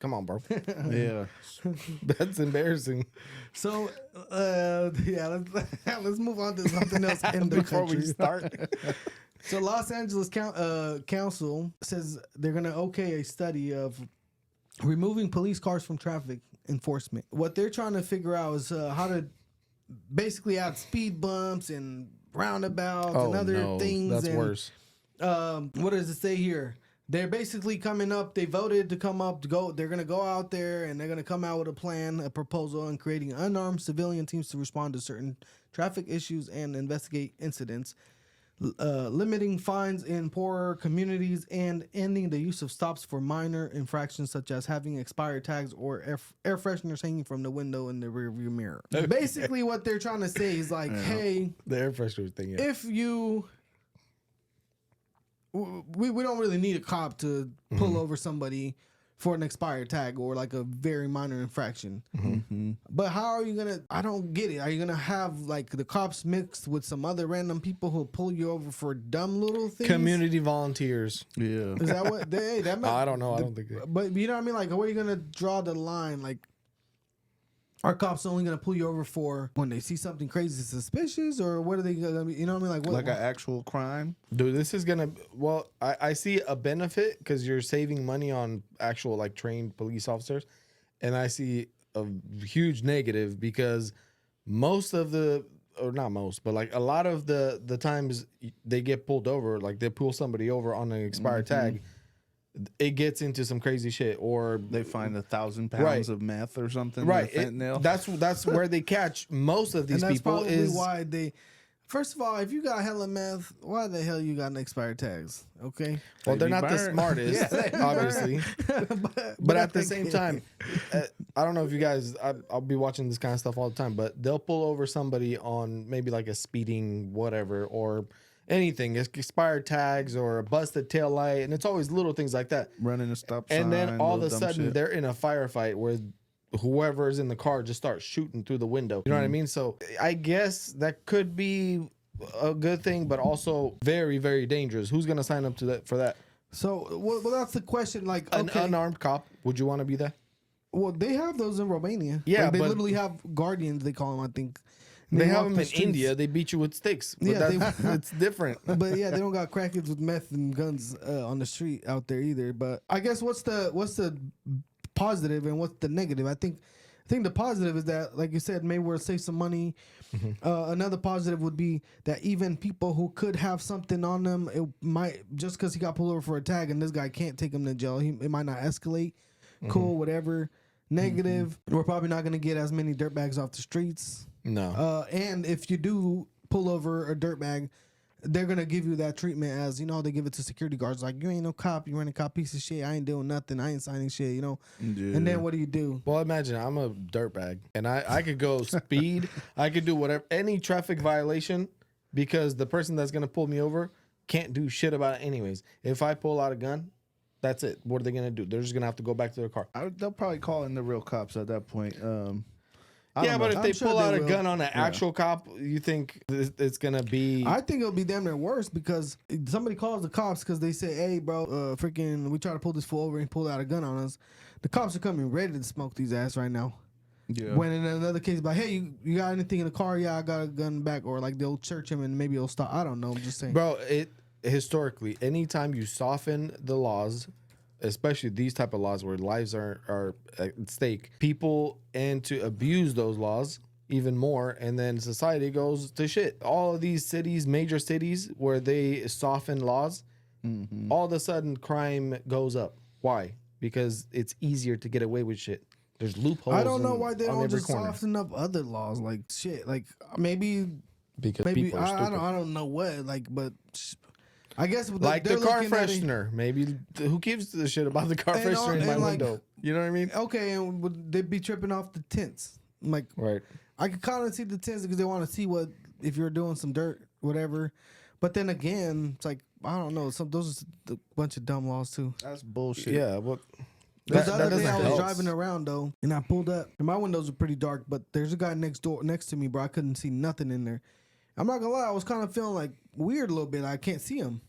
Come on, bro. Yeah. That's embarrassing. So, yeah, let's move on to something else in the Before country. we start. So, Los Angeles Council says they're going to okay a study of removing police cars from traffic enforcement. What they're trying to figure out is how to basically add speed bumps and roundabouts and other things. That's and, worse. what does it say here? They're basically coming up. They voted to come up to go. They're going to go out there and they're going to come out with a plan, a proposal, and creating unarmed civilian teams to respond to certain traffic issues and investigate incidents, limiting fines in poorer communities, and ending the use of stops for minor infractions such as having expired tags or air fresheners hanging from the window in the rearview mirror. Basically, what they're trying to say is like, hey, The air freshener thing. Yeah. if you we don't really need a cop to pull over somebody for an expired tag or like a very minor infraction. But how are you gonna? I don't get it. Are you gonna have like the cops mixed with some other random people who pull you over for dumb little things? Community volunteers. Yeah. Is that what? That I don't know. I don't think. But you know what I mean? Like, where are you gonna draw the line? Like, are cops only gonna pull you over for when they see something crazy suspicious, or what are they gonna? You know what I mean? Like, what? Like an actual crime? Dude, this is gonna. Well, I see a benefit because you're saving money on actual like trained police officers, and I see a huge negative because most of the, or not most, but like a lot of the times they get pulled over, like they pull somebody over on an expired tag, it gets into some crazy shit, or They find 1,000 pounds of meth or something. right. Fentanyl. That's where they catch most of these and that's people. probably Is why they. First of all, if you got hella meth, why the hell you got an expired tags? Okay, well, they're They not the burn. smartest, obviously. But at the same time, I don't know if you guys, I'll be watching this kind of stuff all the time, but they'll pull over somebody on maybe like a speeding whatever or anything, expired tags or a busted tail light, and it's always little things like that. Running a stop sign. And then all of a little dumb sudden shit. they're in a firefight where whoever's in the car just starts shooting through the window. You know what I mean? So I guess that could be a good thing, but also very, very dangerous. Who's gonna sign up to that for that? so well, that's the question. Like, An okay, unarmed cop? Would you want to be that? well, they have those in Romania. Yeah, Like, they but- literally have guardians. They call them, I think. They have walk them the in streets. India. They beat you with sticks. But Yeah, it's different. But yeah, they don't got crackheads with meth and guns on the street out there either. But I guess what's the positive and what's the negative? I think the positive is that, like you said, maybe we'll save some money. Another positive would be that even people who could have something on them, it might, just because he got pulled over for a tag and this guy can't take him to jail, it might not escalate. Cool, whatever. Negative, we're probably not going to get as many dirtbags off the streets. No. And if you do pull over a dirtbag, they're gonna give you that treatment as, you know, they give it to security guards. Like, you ain't no cop, you ain't a cop, piece of shit. I ain't doing nothing. I ain't signing shit. You know. Yeah. And then what do? Well, imagine I'm a dirtbag and I could go speed. I could do whatever, any traffic violation, because the person that's going to pull me over can't do shit about it anyways. If I pull out a gun, that's it. What are they going to do? They're just going to have to go back to their car. They'll probably call in the real cops at that point. I Yeah, don't but know. if they I'm sure pull they out a will. gun on an actual cop, you think it's going to be... I think it'll be damn near worse because somebody calls the cops because they say, "Hey, bro, freaking, we try to pull this fool over and he pulled out a gun on us." The cops are coming ready to smoke these ass right now. Yeah. When in another case, like, "Hey, you got anything in the car?" "Yeah, I got a gun back." Or like they'll search him and maybe he'll stop. I don't know. I'm just saying. Bro, historically, anytime you soften the laws, especially these type of laws where lives are at stake, people and to abuse those laws even more, and then society goes to shit. All of these cities, major cities, where they soften laws, all of a sudden crime goes up. Why? Because it's easier to get away with shit. There's loopholes. I don't know why they on don't every just corner. soften up other laws, like shit. Like maybe Because people are stupid. I don't know what, like, but I guess Like they're the car looking at it- freshener. Maybe who gives a shit about the car And freshener in my and, like, window? You know what I mean? Okay, and would they be tripping off the tents? Like, Right. I could kind of see the tents because they want to see what if you're doing some dirt, whatever. But then again, it's like, I don't know. Those are a bunch of dumb laws too. That's bullshit. Yeah. Well, Because the other day doesn't I was help. driving around though, and I pulled up, and my windows were pretty dark. But there's a guy next to me, bro. I couldn't see nothing in there. I'm not gonna lie, I was kind of feeling like weird a little bit. I can't see him.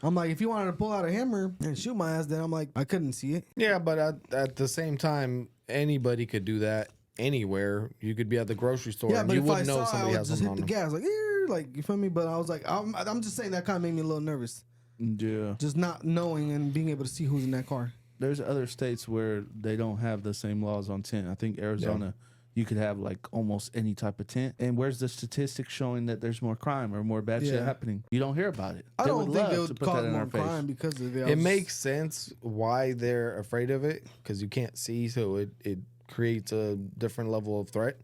I'm like, if you wanted to pull out a hammer and shoot my ass, then I'm like, I couldn't see it. Yeah, but at the same time, anybody could do that anywhere. You could be at the grocery store Yeah, and but you if I wouldn't know saw, I somebody would has just something hit on the them. gas, like you feel me? But I was like, I'm just saying that kind of made me a little nervous, Yeah. just not knowing and being able to see who's in that car. There's other states where they don't have the same laws on tent. I think Arizona, you could have like almost any type of tent. And where's the statistics showing that there's more crime or more bad shit Yeah. happening? You don't hear about it. I They don't think love it to would put cause that in more our face. crime because of it. It makes sense why they're afraid of it because you can't see, so it creates a different level of threat.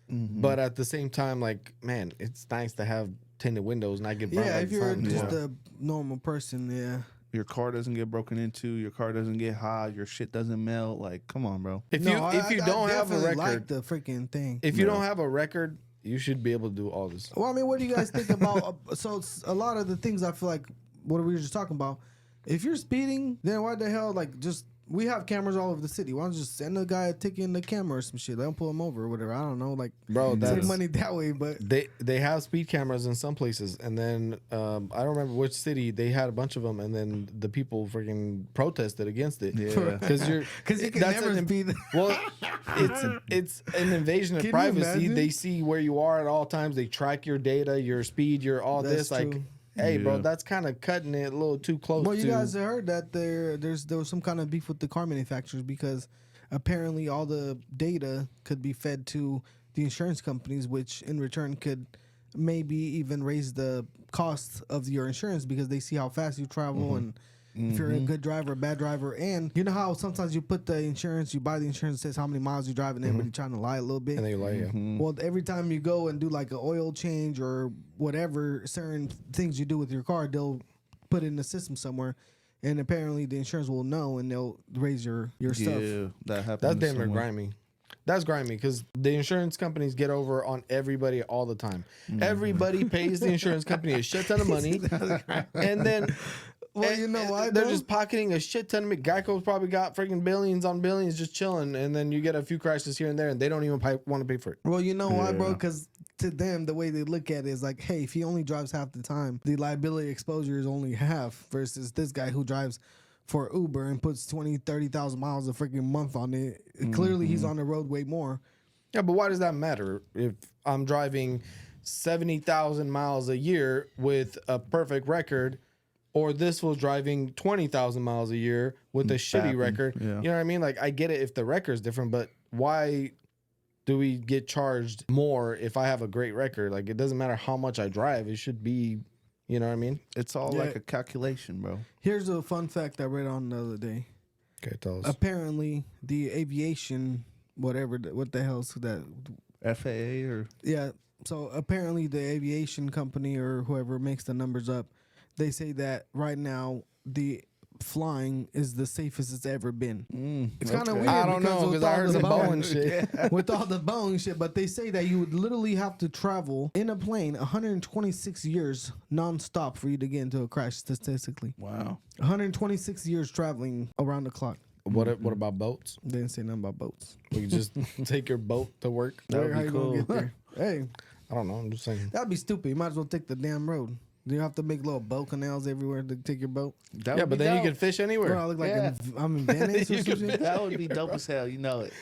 But at the same time, like, man, it's nice to have tinted windows and not get burned. Yeah, by if the you're sun. just a normal person, yeah. Your car doesn't get broken into. Your car doesn't get hot. Your shit doesn't melt. Like, come on, bro. If No, you don't have a definitely record, like the freaking thing. if you don't have a record, you should be able to do all this. Well, I mean, what do you guys think about? So it's a lot of the things I feel like what we were just talking about. If you're speeding, then why the hell just we have cameras all over the city. Why don't you just send a guy a ticket in the camera or some shit? They don't pull him over or whatever. I don't know, Bro, save that's money that way. But they have speed cameras in some places, and then I don't remember which city they had a bunch of them, and then the people freaking protested against it. Yeah. because you can that's never an- speed. Well, it's an invasion of Can you privacy. imagine? They see where you are at all times. They track your data, your speed, your all That's this. Like, true. hey, bro, Yeah. that's kind of cutting it a little too close. Well, you to, guys have heard that there was some kind of beef with the car manufacturers because apparently all the data could be fed to the insurance companies, which in return could maybe even raise the cost of your insurance because they see how fast you travel and if you're a good driver, a bad driver. And you know how sometimes you put the insurance, you buy the insurance, it says how many miles you drive, and everybody trying to lie a little bit. and they like, yeah. Well, every time you go and do like an oil change or whatever certain things you do with your car, they'll put it in the system somewhere, and apparently the insurance will know and they'll raise your stuff. Yeah, that happens. That's damn near somewhere. grimy. That's grimy because the insurance companies get over on everybody all the time. Everybody pays the insurance company a shit ton of money, and then. Well, you know why, They're bro? just pocketing a shit ton of money. Geico's probably got freaking billions on billions just chilling, and then you get a few crashes here and there, and they don't even want to pay for it. Well, you know why, bro? Yeah. Because to them, the way they look at it is like, hey, if he only drives half the time, the liability exposure is only half versus this guy who drives for Uber and puts 20, 30,000 miles a freaking month on it. Clearly, he's on the road way more. Yeah, but why does that matter if I'm driving 70,000 miles a year with a perfect record, or this was driving 20,000 miles a year with a shitty Bapping, record? yeah. You know what I mean? Like, I get it if the record's different, but why do we get charged more if I have a great record? Like, it doesn't matter how much I drive. It should be, you know what I mean? It's all Yeah. like a calculation, bro. Here's a fun fact I read on the other day. Okay, tell us. Apparently, the aviation, what the hell's that? FAA or Yeah. So apparently, the aviation company or whoever makes the numbers up, they say that right now the flying is the safest it's ever been. It's kind of weird. I don't know, with because I all heard the some Boeing- Boeing shit. with all the Boeing shit, but they say that you would literally have to travel in a plane 126 years nonstop for you to get into a crash statistically. wow. 126 years traveling around the clock. What about boats? They didn't say nothing about boats. We just take your boat to work? That would How be you gonna cool. get there? Hey, I don't know. I'm just saying. that'd be stupid. You might as well take the damn road. Do you have to make little boat canals everywhere to take your boat? That Yeah, would but be then you dope. can fish anywhere. Bro, I look like Yeah. I'm in Venice or You some can shit. That would be dope as hell. You know it.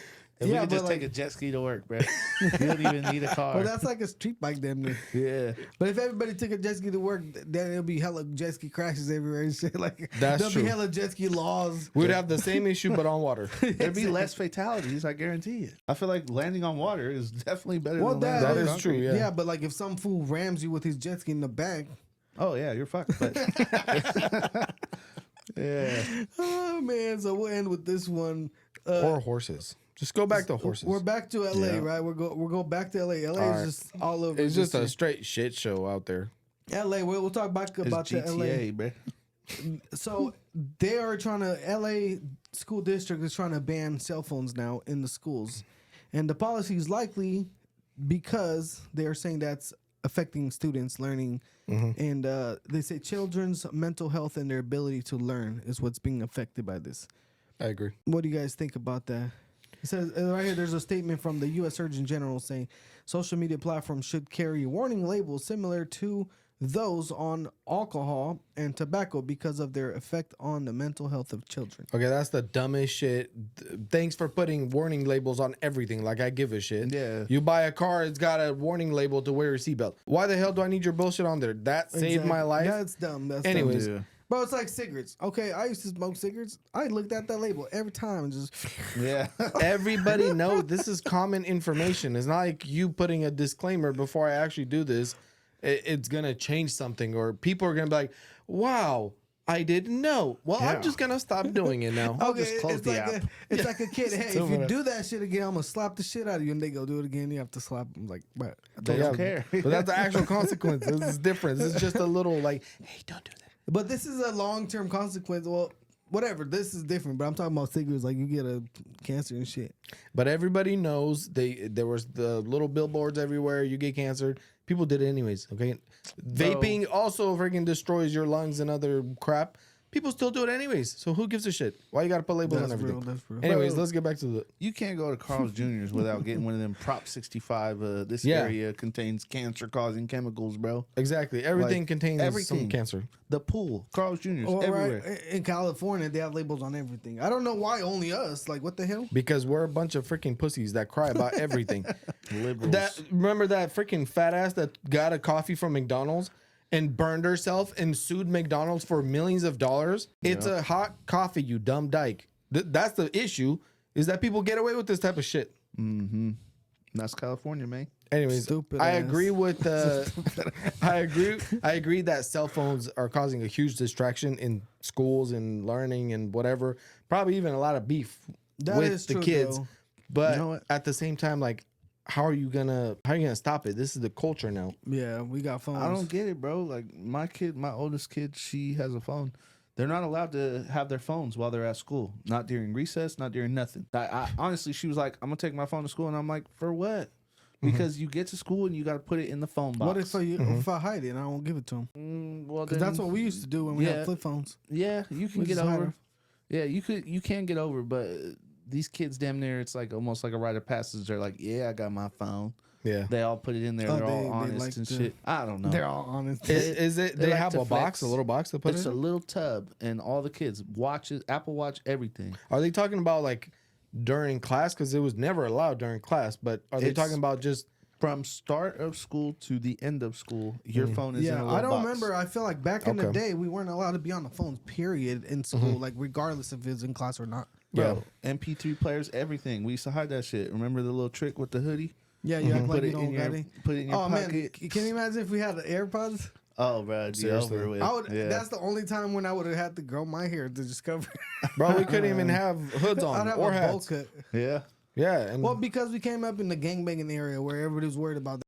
If Yeah, we could but just like- take a jet ski to work, bro. You don't even need a car. Well, that's like a street bike damn near. yeah. But if everybody took a jet ski to work, then it'll be hella jet ski crashes everywhere and shit. Like That's there'll true. be hella jet ski laws. We'd have the same issue, but on water. There'd be less fatalities, I guarantee you. I feel like landing on water is definitely better Well, than that landing is on true, concrete. yeah. But like if some fool rams you with his jet ski in the back, Oh, yeah, you're fucked. But yeah. oh man. So we'll end with this one. Or horses. Just go back to horses. We're back to LA, Yeah. right? We're go back to LA. LA All is right. just all over. It's just this a straight shit show out there. LA. We'll talk back It's about the LA. GTA, bro. So they are trying to LA school district is trying to ban cell phones now in the schools, and the policy is likely because they are saying that's affecting students' learning, and they say children's mental health and their ability to learn is what's being affected by this. I agree. What do you guys think about that? It says right here, there's a statement from the U.S. Surgeon General saying social media platforms should carry warning labels similar to those on alcohol and tobacco because of their effect on the mental health of children. Okay, that's the dumbest shit. Thanks for putting warning labels on everything. Like, I give a shit. Yeah. You buy a car, it's got a warning label to wear your seatbelt. Why the hell do I need your bullshit on there? That saved my life. That's dumb. That's Anyways. dumb. Yeah. Bro, it's like cigarettes. Okay, I used to smoke cigarettes. I looked at that label every time and just Yeah. Everybody knows this is common information. It's not like you putting a disclaimer before I actually do this. It's going to change something, or people are going to be like, wow, I didn't know. Well, I'm just going to stop doing it now. okay, just close it's the like app. it's like a kid. Hey, if over you there. do that shit again, I'm gonna slap the shit out of you. And they go do it again. You have to slap them. Like, but They don't care. But that's the actual consequence. This is different. This is just a little like, hey, don't do that. But this is a long-term consequence. Well, whatever. This is different. But I'm talking about cigarettes. Like, you get a cancer and shit. But everybody knows there was the little billboards everywhere. You get cancer. People did it anyways. Okay, vaping also freaking destroys your lungs and other crap. People still do it anyways. So who gives a shit? Why you got to put labels on everything? That's real. Anyways, let's get back to the. You can't go to Carl's Jr.'s without getting one of them Prop 65. This Yeah. area contains cancer-causing chemicals, bro. Exactly. Everything Like, contains some everything. cancer. The pool, Carl's Jr.'s, Well, everywhere. right, in California, they have labels on everything. I don't know why only us. Like, what the hell? Because we're a bunch of freaking pussies that cry about everything. Liberals. Remember that freaking fat ass that got a coffee from McDonald's and burned herself and sued McDonald's for millions of dollars? It's a hot coffee, you dumb dyke. That's the issue, is that people get away with this type of shit. That's California, man. Anyways, Stupid I ass. agree with I agree that cell phones are causing a huge distraction in schools and learning and whatever. Probably even a lot of beef That with is the true, kids. though. But You know what? at the same time, like, how are you gonna stop it? This is the culture now. Yeah, we got phones. I don't get it, bro. Like my oldest kid, she has a phone. They're not allowed to have their phones while they're at school. Not during recess, not during nothing. I honestly, she was like, I'm gonna take my phone to school, and I'm like, for what? Because you get to school and you got to put it in the phone box. What if I hide it and I won't give it to them? Well, Because that's what we used to do when we had flip phones. Yeah, you can We get just hide over. 'em. Yeah, you can get over, but these kids, damn near, it's like almost like a rite of passage. They're like, yeah, I got my phone. Yeah. They all put it in there. Oh, They're all they honest like and to- shit. I don't know. They're all honest. Is it? they They like have to a box, flex. a little box to put It's it a in? little tub, and all the kids watches Apple Watch everything. Are they talking about like during class? Because it was never allowed during class. But are they It's- talking about just? From start of school to the end of school, your phone is in a Yeah, little I don't box. remember. I feel like back in the Okay. day, we weren't allowed to be on the phones, period, in school, like regardless if it's in class or not. Bro, MP3 players, everything. We used to hide that shit. Remember the little trick with the hoodie? Yeah, you act like Put you it don't in your got it. put it in your Oh man, pocket. can you imagine if we had the AirPods? Oh, bro, it'd be Seriously. over with. I would. Yeah. That's the only time when I would have had to grow my hair to discover. Bro, we couldn't even have hoods on I'd have or a bowl hats. cut. yeah. Yeah, and Well, because we came up in the gangbanging area where everybody was worried about